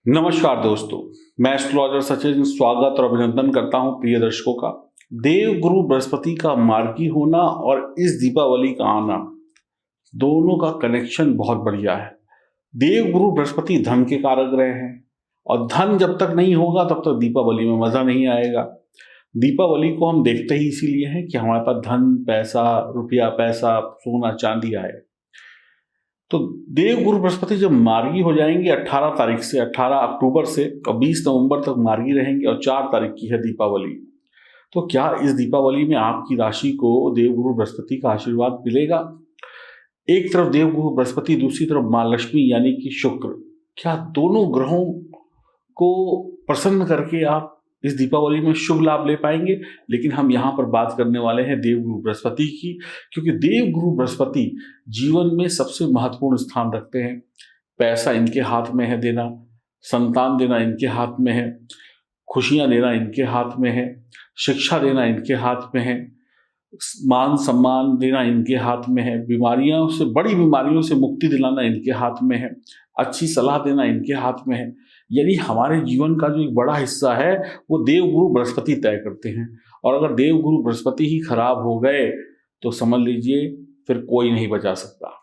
नमस्कार दोस्तों, मैं एस्ट्रोलॉजर सचिन स्वागत और अभिनंदन करता हूं प्रिय दर्शकों का। देव गुरु बृहस्पति का मार्गी होना और इस दीपावली का आना, दोनों का कनेक्शन बहुत बढ़िया है। देव गुरु बृहस्पति धन के कारक ग्रह हैं और धन जब तक नहीं होगा तब तक दीपावली में मजा नहीं आएगा। दीपावली को हम देखते ही इसीलिए हैं कि हमारे पास धन, पैसा, रुपया, पैसा, सोना, चांदी आए। तो देव गुरु बृहस्पति जब मार्गी हो जाएंगे 18 तारीख से, 18 अक्टूबर से 20 नवंबर तक मार्गी रहेंगे और 4 तारीख की है दीपावली। तो क्या इस दीपावली में आपकी राशि को देव गुरु बृहस्पति का आशीर्वाद मिलेगा? एक तरफ देव गुरु बृहस्पति, दूसरी तरफ माँ लक्ष्मी यानी कि शुक्र, क्या दोनों ग्रहों को प्रसन्न करके आप इस दीपावली में शुभ लाभ ले पाएंगे? लेकिन हम यहाँ पर बात करने वाले हैं देव गुरु बृहस्पति की, क्योंकि देव गुरु बृहस्पति जीवन में सबसे महत्वपूर्ण स्थान रखते हैं। पैसा इनके हाथ में है देना, संतान देना इनके हाथ में है, खुशियां देना इनके हाथ में है, शिक्षा देना इनके हाथ में है, मान सम्मान देना इनके हाथ में है, बीमारियों से, बड़ी बीमारियों से मुक्ति दिलाना इनके हाथ में है, अच्छी सलाह देना इनके हाथ में है। यानी हमारे जीवन का जो एक बड़ा हिस्सा है वो देव गुरु बृहस्पति तय करते हैं। और अगर देव गुरु बृहस्पति ही खराब हो गए तो समझ लीजिए फिर कोई नहीं बचा सकता।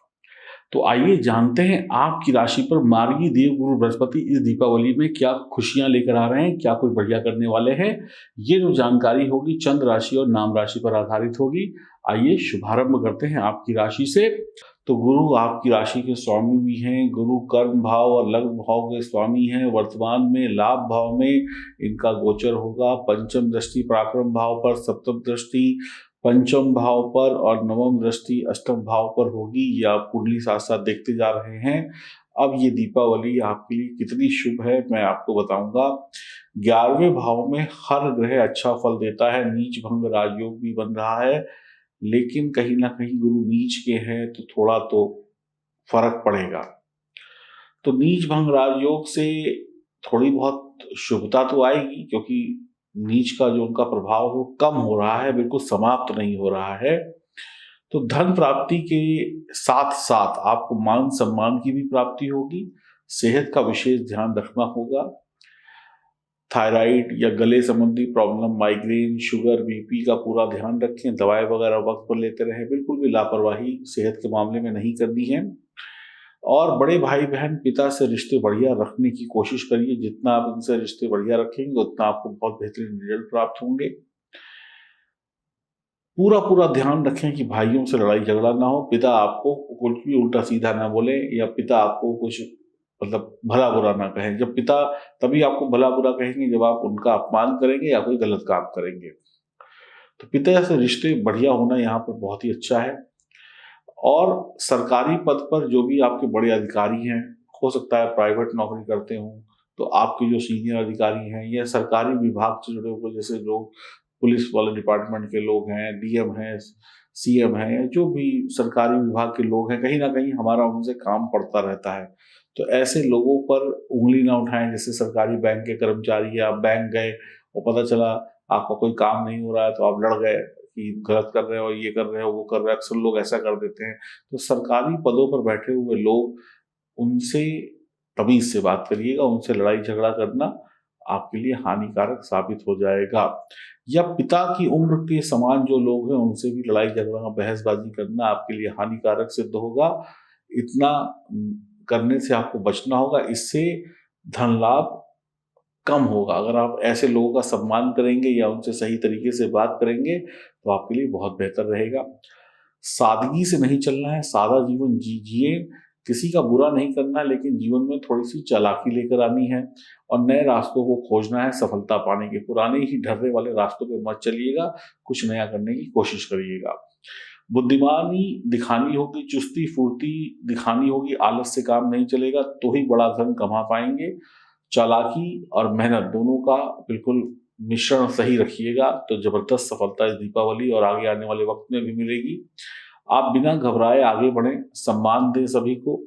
तो आइए जानते हैं आपकी राशि पर मार्गी देव गुरु बृहस्पति इस दीपावली में क्या खुशियां लेकर आ रहे हैं, क्या कोई बढ़िया करने वाले हैं। ये जो जानकारी होगी चंद्र राशि और नाम राशि पर आधारित होगी। आइए शुभारंभ करते हैं आपकी राशि से। तो गुरु आपकी राशि के स्वामी भी हैं, गुरु कर्म भाव और लग्न भाव के स्वामी हैं। वर्तमान में लाभ भाव में इनका गोचर होगा। पंचम दृष्टि पराक्रम भाव पर, सप्तम दृष्टि पंचम भाव पर और नवम दृष्टि अष्टम भाव पर होगी। ये आप कुंडली साथ साथ देखते जा रहे हैं। अब ये दीपावली आपके लिए कितनी शुभ है मैं आपको बताऊंगा। 11वें भाव में हर ग्रह अच्छा फल देता है, नीच भंग राजयोग भी बन रहा है, लेकिन कहीं ना कहीं गुरु नीच के हैं तो थोड़ा तो फर्क पड़ेगा। तो नीच भंग राजयोग से थोड़ी बहुत शुभता तो आएगी, क्योंकि नीच का जो उनका प्रभाव वो कम हो रहा है, बिल्कुल समाप्त नहीं हो रहा है। तो धन प्राप्ति के साथ साथ आपको मान सम्मान की भी प्राप्ति होगी। सेहत का विशेष ध्यान रखना होगा। थायराइड या गले संबंधी प्रॉब्लम, माइग्रेन, शुगर, बीपी का पूरा ध्यान रखें। दवाएं वगैरह वक्त पर लेते रहें। बिल्कुल भी लापरवाही सेहत के मामले में नहीं करनी है। और बड़े भाई बहन पिता से रिश्ते बढ़िया रखने की कोशिश करिए। जितना आप उनसे रिश्ते बढ़िया रखेंगे उतना आपको बहुत बेहतरीन रिजल्ट प्राप्त होंगे। पूरा ध्यान रखें कि भाइयों से लड़ाई झगड़ा ना हो, पिता आपको कुछ भी उल्टा सीधा ना बोले या पिता आपको कुछ मतलब भला बुरा ना कहें। जब पिता तभी आपको भला बुरा कहेंगे जब आप उनका अपमान करेंगे या कोई गलत काम करेंगे। तो पिता से रिश्ते बढ़िया होना यहाँ पर बहुत ही अच्छा है। और सरकारी पद पर जो भी आपके बड़े अधिकारी हैं, हो सकता है प्राइवेट नौकरी करते हों, तो आपके जो सीनियर अधिकारी हैं या सरकारी विभाग से जुड़े हुए, जैसे लोग पुलिस वाले डिपार्टमेंट के लोग हैं, डीएम हैं, सीएम हैं, या जो भी सरकारी विभाग के लोग हैं, कहीं ना कहीं हमारा उनसे काम पड़ता रहता है। तो ऐसे लोगों पर उंगली ना उठाएं। जैसे सरकारी बैंक के कर्मचारी, आप बैंक गए और पता चला आपका कोई काम नहीं हो रहा है तो आप लड़ गए कि गलत कर रहे हो, ये कर रहे हो, वो कर रहे हो। अक्सर लोग ऐसा कर देते हैं। तो सरकारी पदों पर बैठे हुए लोग, उनसे तमीज से बात करिएगा। उनसे लड़ाई झगड़ा करना आपके लिए हानिकारक साबित हो जाएगा। या पिता की उम्र के समान जो लोग हैं उनसे भी लड़ाई झगड़ा, बहसबाजी करना आपके लिए हानिकारक सिद्ध होगा। इतना करने से आपको बचना होगा। इससे धन लाभ कम होगा। अगर आप ऐसे लोगों का सम्मान करेंगे या उनसे सही तरीके से बात करेंगे तो आपके लिए बहुत बेहतर रहेगा। सादगी से नहीं चलना है, सादा जीवन जिए। किसी का बुरा नहीं करना है, लेकिन जीवन में थोड़ी सी चालाकी लेकर आनी है और नए रास्तों को खोजना है सफलता पाने के। पुराने ही ढर्रे वाले रास्तों पे मत चलिएगा, कुछ नया करने की कोशिश करिएगा। बुद्धिमानी दिखानी होगी, चुस्ती फुर्ती दिखानी होगी। आलस से काम नहीं चलेगा, तो ही बड़ा धन कमा पाएंगे। चालाकी और मेहनत दोनों का बिल्कुल मिश्रण सही रखिएगा तो जबरदस्त सफलता इस दीपावली और आगे आने वाले वक्त में भी मिलेगी। आप बिना घबराए आगे बढ़ें, सम्मान दें सभी को।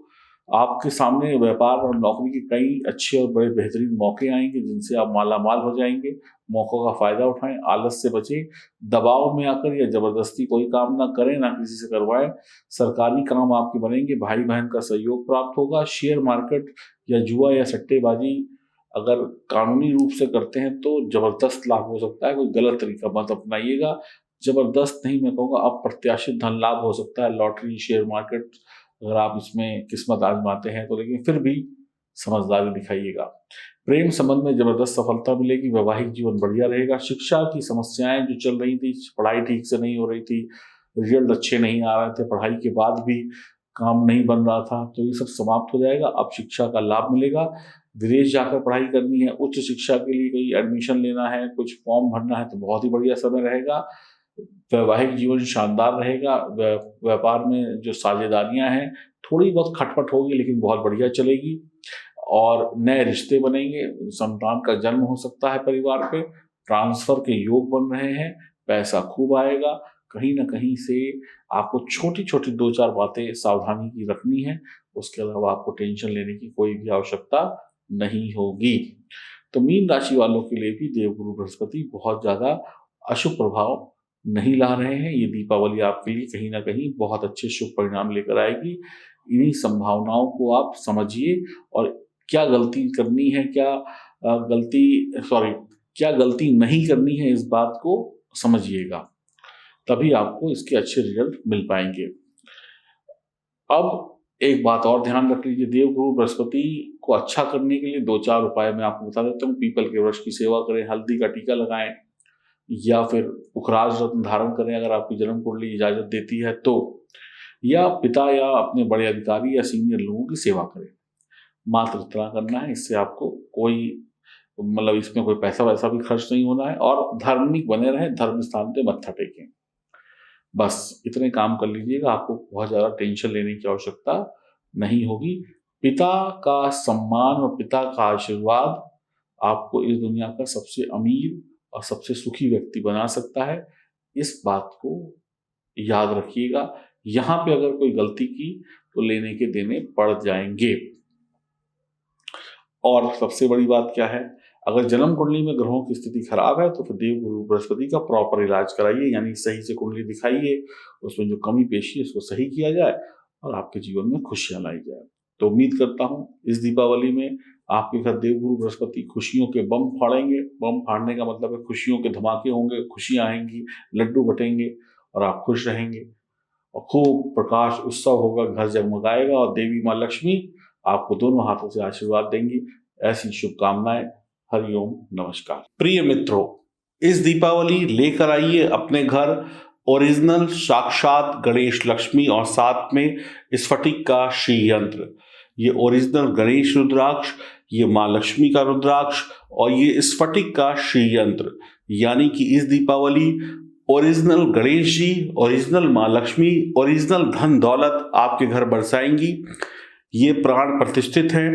आपके सामने व्यापार और नौकरी के कई अच्छे और बड़े बेहतरीन मौके आएंगे जिनसे आप मालामाल हो जाएंगे। मौक़ों का फायदा उठाएं, आलस से बचें, दबाव में आकर या जबरदस्ती कोई काम ना करें, ना किसी से करवाएं। सरकारी काम आपके बनेंगे, भाई बहन का सहयोग प्राप्त होगा। शेयर मार्केट या जुआ या सट्टेबाजी अगर कानूनी रूप से करते हैं तो जबरदस्त लाभ हो सकता है, कोई गलत तरीका मत अपनाइएगा। जबरदस्त नहीं, मैं कहूँगा अप्रत्याशित धन लाभ हो सकता है, लॉटरी, शेयर मार्केट अगर आप इसमें किस्मत आजमाते हैं तो, लेकिन फिर भी समझदारी दिखाइएगा। प्रेम संबंध में जबरदस्त सफलता मिलेगी, वैवाहिक जीवन बढ़िया रहेगा। शिक्षा की समस्याएं जो चल रही थी, पढ़ाई ठीक से नहीं हो रही थी, रिजल्ट अच्छे नहीं आ रहे थे, पढ़ाई के बाद भी काम नहीं बन रहा था, तो ये सब समाप्त हो जाएगा। अब शिक्षा का लाभ मिलेगा। विदेश जाकर पढ़ाई करनी है, उच्च शिक्षा के लिए कहीं एडमिशन लेना है, कुछ फॉर्म भरना है, तो बहुत ही बढ़िया समय रहेगा। वैवाहिक जीवन शानदार रहेगा। व्यापार में जो साझेदारियां हैं, थोड़ी बहुत खटपट होगी लेकिन बहुत बढ़िया चलेगी। और नए रिश्ते बनेंगे, संतान का जन्म हो सकता है परिवार पे, ट्रांसफर के योग बन रहे हैं, पैसा खूब आएगा। कहीं ना कहीं से आपको छोटी छोटी 2-4 बातें सावधानी की रखनी है, उसके अलावा आपको टेंशन लेने की कोई भी आवश्यकता नहीं होगी। तो मीन राशि वालों के लिए भी देवगुरु बृहस्पति बहुत ज्यादा अशुभ प्रभाव नहीं ला रहे हैं। ये दीपावली आपके लिए कहीं ना कहीं बहुत अच्छे शुभ परिणाम लेकर आएगी। इन्हीं संभावनाओं को आप समझिए और क्या गलती करनी है, क्या गलती नहीं करनी है, इस बात को समझिएगा, तभी आपको इसके अच्छे रिजल्ट मिल पाएंगे। अब एक बात और ध्यान रख लीजिए, देवगुरु बृहस्पति को अच्छा करने के लिए 2-4 उपाय मैं आपको बता देता हूँ। पीपल के वृक्ष की सेवा करें, हल्दी का टीका लगाएं, या फिर पुखराज रत्न धारण करें अगर आपकी जन्म कुंडली इजाजत देती है तो, या पिता या अपने बड़े अधिकारी या सीनियर लोगों की सेवा करें। मात्र इतना करना है, इससे आपको कोई इसमें कोई पैसा वैसा भी खर्च नहीं होना है, और धार्मिक बने रहें, धर्म स्थान पे मत्था टेकें। बस इतने काम कर लीजिएगा, आपको बहुत ज़्यादा टेंशन लेने की आवश्यकता नहीं होगी। पिता का सम्मान और पिता का आशीर्वाद आपको इस दुनिया का सबसे अमीर और सबसे सुखी व्यक्ति बना सकता है। इस बात को याद रखिएगा। यहाँ पे अगर कोई गलती की तो लेने के देने पड़ जाएंगे। और सबसे बड़ी बात क्या है, अगर जन्म कुंडली में ग्रहों की स्थिति खराब है तो फिर देवगुरु बृहस्पति का प्रॉपर इलाज कराइए, यानी सही से कुंडली दिखाइए, उसमें जो कमी पेशी है उसको सही किया जाए और आपके जीवन में खुशियां लाई जाए। तो उम्मीद करता हूं इस दीपावली में आपके घर देवगुरु बृहस्पति खुशियों के बम फाड़ेंगे। बम फाड़ने का मतलब है खुशियों के धमाके होंगे, खुशियां आएंगी, लड्डू बटेंगे और आप खुश रहेंगे और खूब प्रकाश उत्सव होगा, घर जगमगाएगा और देवी माँ लक्ष्मी आपको दोनों हाथों से आशीर्वाद देंगी। ऐसी शुभकामनाएं। हरिओम नमस्कार। प्रिय मित्रों, इस दीपावली लेकर आइए अपने घर ओरिजिनल साक्षात गणेश लक्ष्मी और साथ में स्फटिक का श्री यंत्र। ये ओरिजिनल गणेश रुद्राक्ष, ये माँ लक्ष्मी का रुद्राक्ष और ये स्फटिक का श्री यंत्र, यानी कि इस दीपावली ओरिजिनल गणेश जी, ओरिजिनल माँ लक्ष्मी, ओरिजिनल धन दौलत आपके घर बरसाएंगी। ये प्राण प्रतिष्ठित हैं,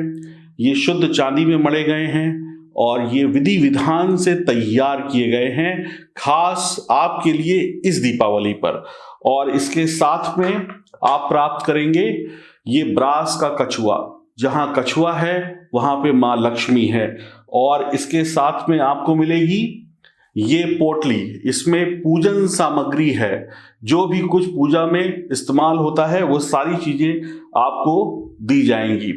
ये शुद्ध चांदी में मढ़े गए हैं और ये विधि विधान से तैयार किए गए हैं खास आपके लिए इस दीपावली पर। और इसके साथ में आप प्राप्त करेंगे ये ब्रास का कछुआ, जहां कछुआ है वहां पे माँ लक्ष्मी है। और इसके साथ में आपको मिलेगी ये पोटली, इसमें पूजन सामग्री है, जो भी कुछ पूजा में इस्तेमाल होता है वो सारी चीजें आपको दी जाएंगी।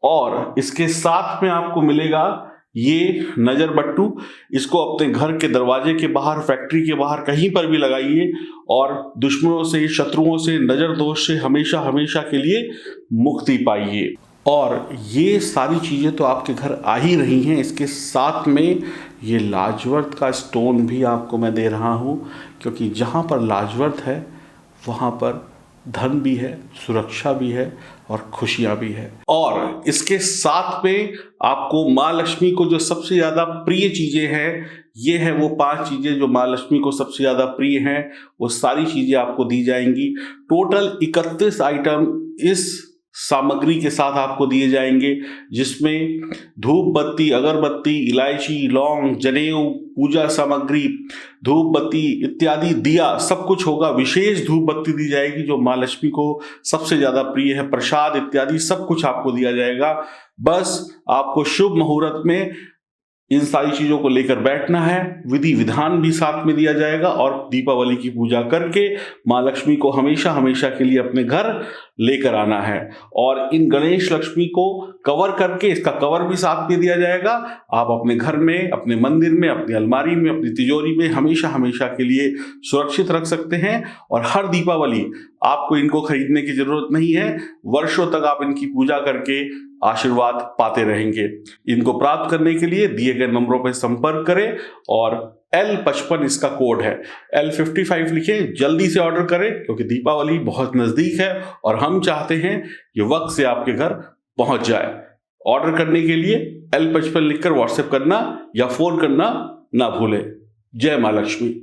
और इसके साथ में आपको मिलेगा ये नजर बट्टू। इसको अपने घर के दरवाजे के बाहर, फैक्ट्री के बाहर, कहीं पर भी लगाइए और दुश्मनों से, शत्रुओं से, नजर दोष से हमेशा हमेशा के लिए मुक्ति पाइए। और ये सारी चीजें तो आपके घर आ ही रही हैं, इसके साथ में ये लाजवर्त का स्टोन भी आपको मैं दे रहा हूँ, क्योंकि जहाँ पर लाजवर्त है वहाँ पर धन भी है, सुरक्षा भी है और खुशियां भी है। और इसके साथ में आपको माँ लक्ष्मी को जो सबसे ज्यादा प्रिय चीजें हैं, ये है वो 5 चीजें जो माँ लक्ष्मी को सबसे ज्यादा प्रिय हैं, वो सारी चीजें आपको दी जाएंगी। टोटल 31 आइटम इस सामग्री के साथ आपको दिए जाएंगे, जिसमें धूप बत्ती, अगरबत्ती, इलायची, लौंग, जनेऊ, पूजा सामग्री, धूप बत्ती इत्यादि, दिया, सब कुछ होगा। विशेष धूप बत्ती दी जाएगी जो माँ लक्ष्मी को सबसे ज्यादा प्रिय है। प्रसाद इत्यादि सब कुछ आपको दिया जाएगा। बस आपको शुभ मुहूर्त में इन सारी चीजों को लेकर बैठना है, विधि विधान भी साथ में दिया जाएगा और दीपावली की पूजा करके माँ लक्ष्मी को हमेशा हमेशा के लिए अपने घर लेकर आना है। और इन गणेश लक्ष्मी को कवर करके, इसका कवर भी साथ में दिया जाएगा। आप अपने घर में, अपने मंदिर में, अपनी अलमारी में, अपनी तिजोरी में हमेशा हमेशा के लिए सुरक्षित रख सकते हैं। और हर दीपावली आपको इनको खरीदने की जरूरत नहीं है, वर्षों तक आप इनकी पूजा करके आशीर्वाद पाते रहेंगे। इनको प्राप्त करने के लिए दिए गए नंबरों पर संपर्क करें और L55 इसका कोड है, L55 लिखें, जल्दी से ऑर्डर करें क्योंकि दीपावली बहुत नजदीक है और हम चाहते हैं कि वक्त से आपके घर पहुंच जाए। ऑर्डर करने के लिए L55 लिखकर व्हाट्सएप करना या फोन करना ना भूलें। जय मां लक्ष्मी।